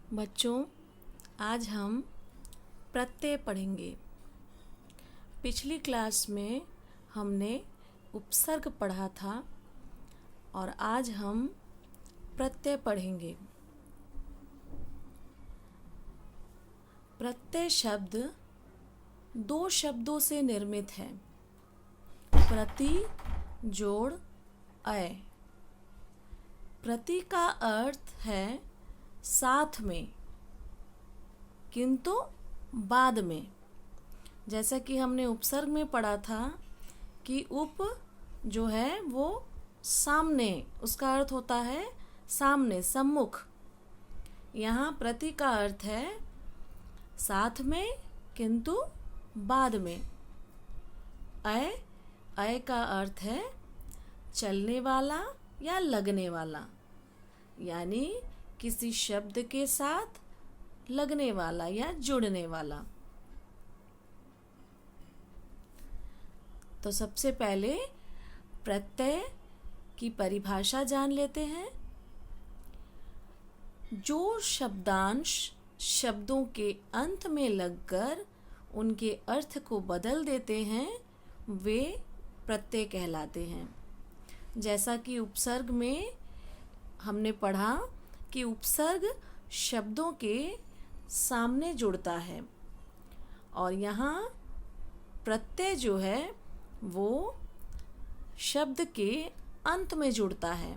बच्चों, आज हम प्रत्यय पढ़ेंगे। पिछली क्लास में हमने उपसर्ग पढ़ा था और आज हम प्रत्यय पढ़ेंगे। प्रत्यय शब्द दो शब्दों से निर्मित है, प्रति जोड़ अय। प्रति का अर्थ है साथ में, किंतु बाद में। जैसा कि हमने उपसर्ग में पढ़ा था कि उप जो है वो सामने, उसका अर्थ होता है सामने, सम्मुख। यहाँ प्रति का अर्थ है साथ में किंतु बाद में। अय, अय का अर्थ है चलने वाला या लगने वाला, यानी किसी शब्द के साथ लगने वाला या जुड़ने वाला। तो सबसे पहले प्रत्यय की परिभाषा जान लेते हैं। जो शब्दांश शब्दों के अंत में लगकर उनके अर्थ को बदल देते हैं वे प्रत्यय कहलाते हैं। जैसा कि उपसर्ग में हमने पढ़ा कि उपसर्ग शब्दों के सामने जुड़ता है और यहाँ प्रत्यय जो है वो शब्द के अंत में जुड़ता है।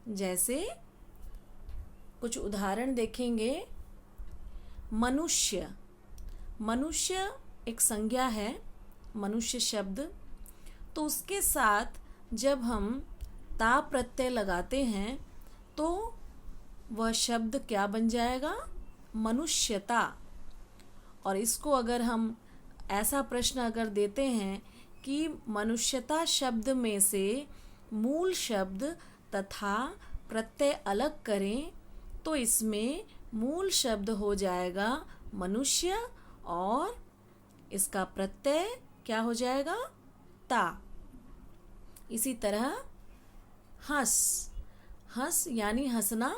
जैसे कुछ उदाहरण देखेंगे। मनुष्य, मनुष्य एक संज्ञा है, मनुष्य शब्द। तो उसके साथ जब हम ता प्रत्यय लगाते हैं तो वह शब्द क्या बन जाएगा? मनुष्यता। और इसको अगर हम ऐसा प्रश्न अगर देते हैं कि मनुष्यता शब्द में से मूल शब्द तथा प्रत्यय अलग करें तो इसमें मूल शब्द हो जाएगा मनुष्य और इसका प्रत्यय क्या हो जाएगा? ता। इसी तरह हंस, हंस यानी हंसना।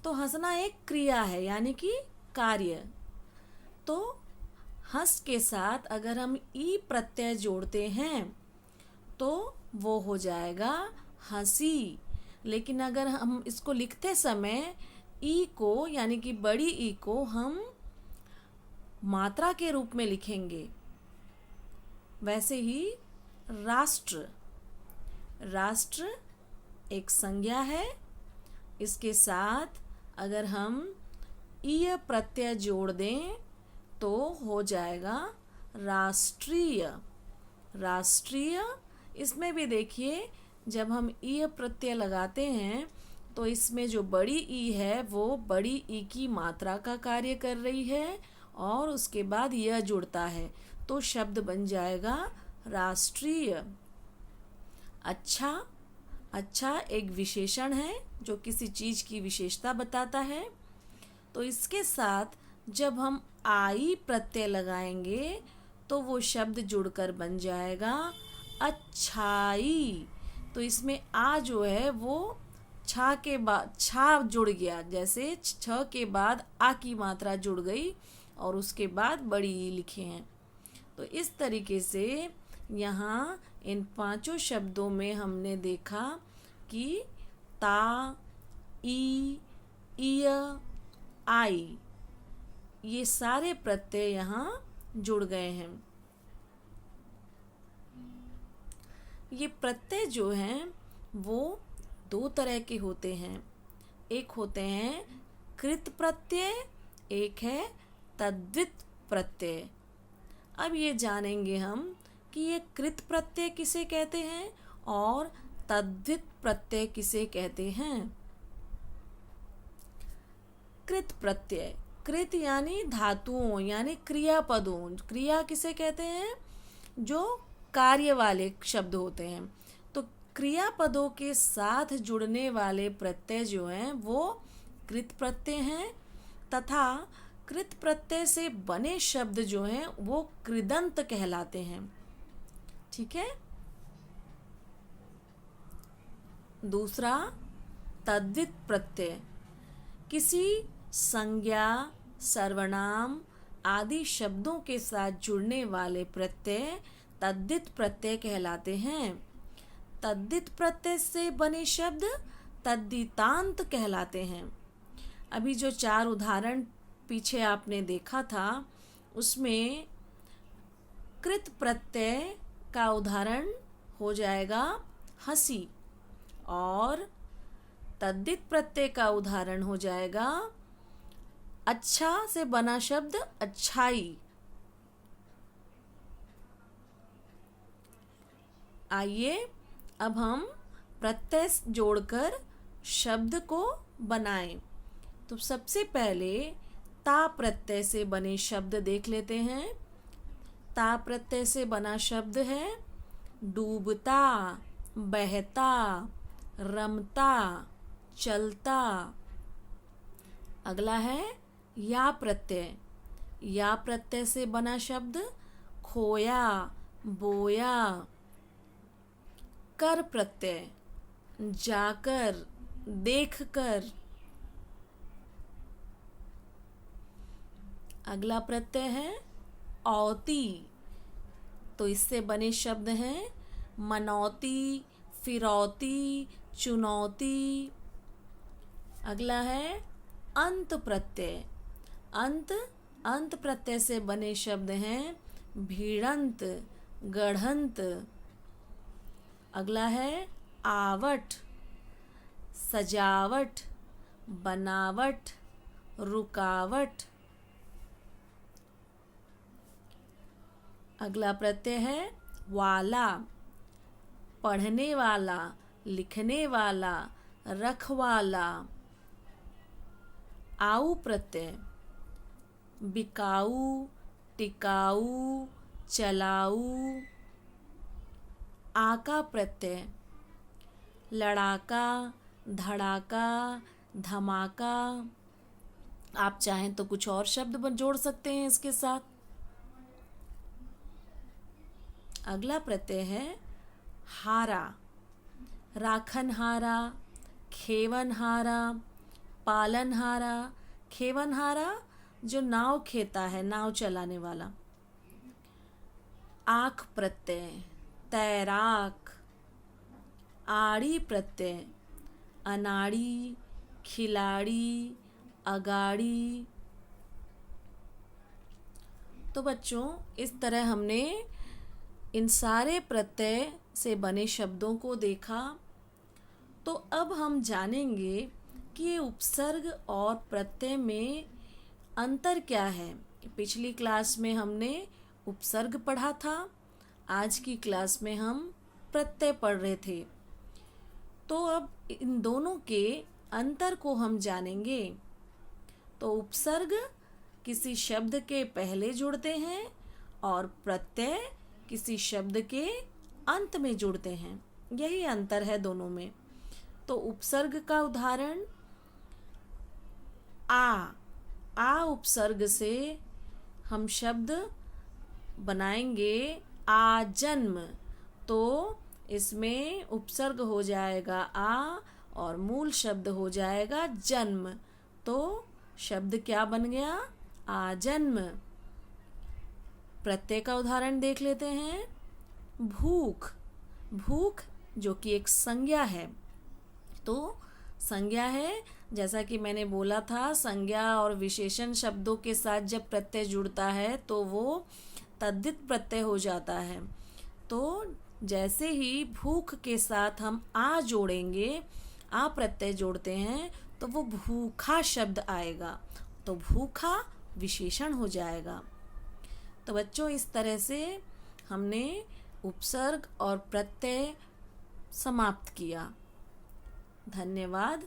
तो हंसना एक क्रिया है यानी कि कार्य। तो हंस के साथ अगर हम ई प्रत्यय जोड़ते हैं तो वो हो जाएगा हंसी। लेकिन अगर हम इसको लिखते समय ई को यानी कि बड़ी ई को हम मात्रा के रूप में लिखेंगे। वैसे ही राष्ट्र, राष्ट्र एक संज्ञा है। इसके साथ अगर हम ईय प्रत्यय जोड़ दें तो हो जाएगा राष्ट्रीय, राष्ट्रीय। इसमें भी देखिए जब हम ईय प्रत्यय लगाते हैं तो इसमें जो बड़ी ई है वो बड़ी ई की मात्रा का कार्य कर रही है और उसके बाद यह जुड़ता है तो शब्द बन जाएगा राष्ट्रीय। अच्छा, अच्छा एक विशेषण है जो किसी चीज़ की विशेषता बताता है। तो इसके साथ जब हम आई प्रत्यय लगाएंगे तो वो शब्द जुड़कर बन जाएगा अच्छाई। तो इसमें आ जो है वो छा के बाद छा जुड़ गया, जैसे छ के बाद आ की मात्रा जुड़ गई और उसके बाद बड़ी ई लिखे हैं। तो इस तरीके से यहाँ इन पांचों शब्दों में हमने देखा कि ता, ई, ईय, आई, ये सारे प्रत्यय यहाँ जुड़ गए हैं। ये प्रत्यय जो हैं वो दो तरह के होते हैं। एक होते हैं कृत प्रत्यय, एक है तद्धित प्रत्यय। अब ये जानेंगे हम कि ये कृत प्रत्यय किसे कहते हैं और तद्धित प्रत्यय किसे कहते हैं। कृत प्रत्यय, कृत यानी धातुओं यानी क्रियापदों। क्रिया किसे कहते हैं? जो कार्य वाले शब्द होते हैं। तो क्रियापदों के साथ जुड़ने वाले प्रत्यय जो हैं वो कृत प्रत्यय हैं तथा कृत प्रत्यय से बने शब्द जो हैं वो कृदंत कहलाते हैं। ठीक है। दूसरा तद्धित प्रत्यय किसी संज्ञा, सर्वनाम आदि शब्दों के साथ जुड़ने वाले प्रत्यय तद्धित प्रत्यय कहलाते हैं। तद्धित प्रत्यय से बने शब्द तद्धितांत कहलाते हैं। अभी जो 4 उदाहरण पीछे आपने देखा था उसमें कृत प्रत्यय का उदाहरण हो जाएगा हंसी और तद्धित प्रत्यय का उदाहरण हो जाएगा अच्छा से बना शब्द अच्छाई। आइए अब हम प्रत्यय जोड़कर शब्द को बनाएं। तो सबसे पहले ता प्रत्यय से बने शब्द देख लेते हैं। ता प्रत्यय से बना शब्द है डूबता, बहता, रमता, चलता। अगला है या प्रत्यय। या प्रत्यय से बना शब्द खोया, बोया। कर प्रत्यय जाकर, देखकर। अगला प्रत्यय है औती। तो इससे बने शब्द हैं मनौती, फिरौती, चुनौती। अगला है अंत प्रत्यय। अंत प्रत्यय से बने शब्द हैं भिड़ंत, गढ़ंत। अगला है आवट, सजावट, बनावट, रुकावट। अगला प्रत्यय है वाला, पढ़ने वाला, लिखने वाला, रखवाला। आऊ प्रत्यय बिकाऊ, टिकाऊ, चलाऊ। आका प्रत्यय लड़ाका, धड़ाका, धमाका। आप चाहें तो कुछ और शब्द जोड़ सकते हैं इसके साथ। अगला प्रत्यय है हारा, राखनहारा, खेवनहारा, पालनहारा। खेवनहारा जो नाव खेता है, नाव चलाने वाला। आख प्रत्यय तैराक। आड़ी प्रत्यय अनाड़ी, खिलाड़ी, अगाड़ी। तो बच्चों इस तरह हमने इन सारे प्रत्यय से बने शब्दों को देखा। तो अब हम जानेंगे कि ये उपसर्ग और प्रत्यय में अंतर क्या है। पिछली क्लास में हमने उपसर्ग पढ़ा था, आज की क्लास में हम प्रत्यय पढ़ रहे थे। तो अब इन दोनों के अंतर को हम जानेंगे। तो उपसर्ग किसी शब्द के पहले जुड़ते हैं और प्रत्यय किसी शब्द के अंत में जुड़ते हैं। यही अंतर है दोनों में। तो उपसर्ग का उदाहरण आ उपसर्ग से हम शब्द बनाएंगे आजन्म। तो इसमें उपसर्ग हो जाएगा आ और मूल शब्द हो जाएगा जन्म। तो शब्द क्या बन गया? आजन्म। प्रत्यय का उदाहरण देख लेते हैं। भूख, भूख जो कि एक संज्ञा है। तो संज्ञा है, जैसा कि मैंने बोला था, संज्ञा और विशेषण शब्दों के साथ जब प्रत्यय जुड़ता है तो वो तद्धित प्रत्यय हो जाता है। तो जैसे ही भूख के साथ हम आ जोड़ेंगे, आ प्रत्यय जोड़ते हैं, तो वो भूखा शब्द आएगा। तो भूखा विशेषण हो जाएगा। तो बच्चों इस तरह से हमने उपसर्ग और प्रत्यय समाप्त किया। धन्यवाद।